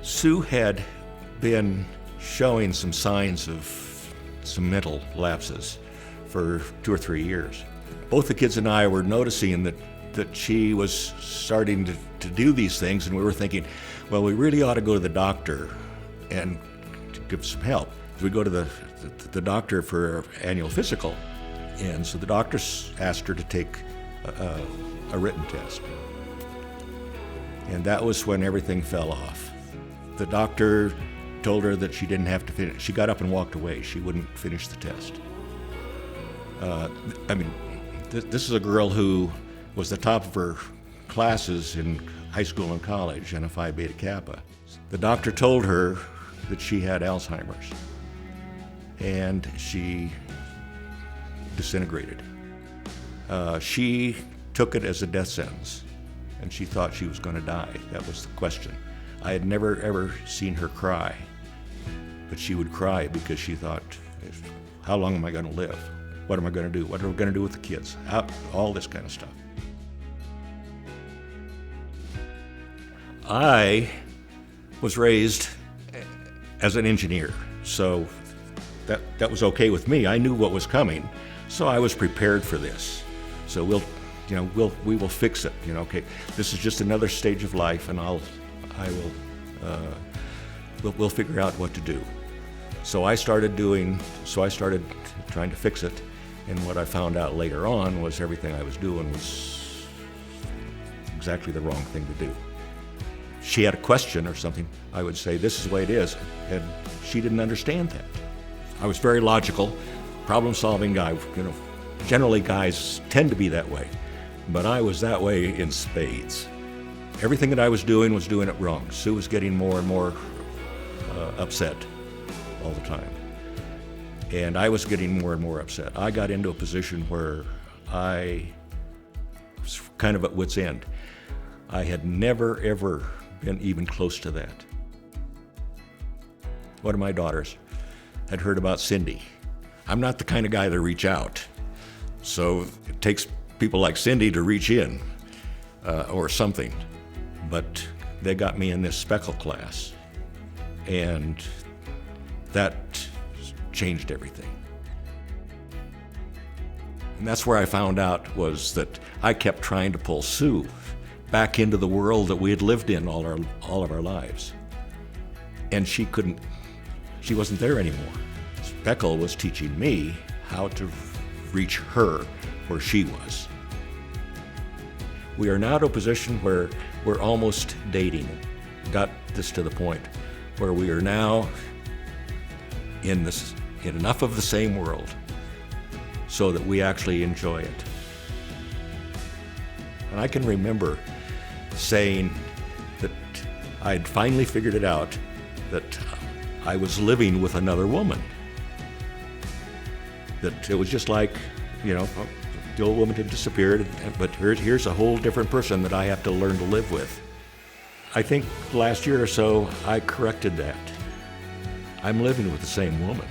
Sue had been showing some signs of some mental lapses for 2 or 3 years. Both the kids and I were noticing that she was starting to do these things, and we were thinking, well, we really ought to go to the doctor and to give some help. We go to the doctor for our annual physical, and so the doctor asked her to take a written test. And that was when everything fell off. The doctor told her that she didn't have to finish. She got up and walked away. She wouldn't finish the test. This is a girl who was the top of her classes in high school and college, and a Phi Beta Kappa. The doctor told her that she had Alzheimer's, and she disintegrated. She took it as a death sentence, and she thought she was going to die. That was the question. I had never, ever seen her cry, but she would cry because she thought, how long am I going to live? What am I going to do? What are we going to do with the kids? All this kind of stuff. I was raised as an engineer, so that was okay with me. I knew what was coming, so I was prepared for this. So we will fix it. Okay, this is just another stage of life, and we'll figure out what to do. So I started trying to fix it, and what I found out later on was everything I was doing was exactly the wrong thing to do. She had a question or something, I would say, this is the way it is, and she didn't understand that. I was very logical, problem-solving guy. Generally guys tend to be that way, but I was that way in spades. Everything that I was doing it wrong. Sue was getting more and more upset all the time, and I was getting more and more upset. I got into a position where I was kind of at wit's end. I had never, ever been even close to that. One of my daughters had heard about Cindy. I'm not the kind of guy to reach out, so it takes people like Cindy to reach in or something. But they got me in this speckle class, and that changed everything. And that's where I found out was that I kept trying to pull Sue back into the world that we had lived in all of our lives. And she wasn't there anymore. Speckle was teaching me how to reach her where she was. We are now at a position where we're almost dating. Got this to the point where we are now in enough of the same world so that we actually enjoy it. And I can remember saying that I'd finally figured it out, that I was living with another woman. That it was just like, the old woman had disappeared, but here's a whole different person that I have to learn to live with. I think last year or so, I corrected that. I'm living with the same woman.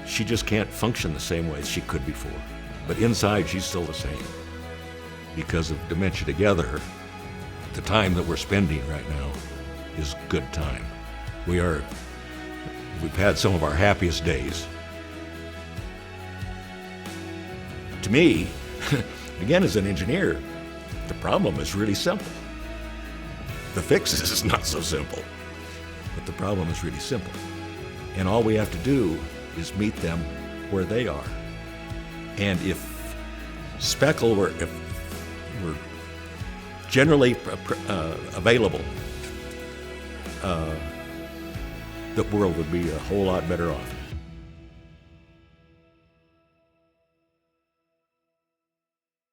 She just can't function the same way as she could before. But inside, she's still the same. Because of Dementia Together, the time that we're spending right now is good time. We've had some of our happiest days. To me, again, as an engineer, the problem is really simple. The fix is not so simple, but the problem is really simple. And all we have to do is meet them where they are. And if Speckle were generally available, the world would be a whole lot better off.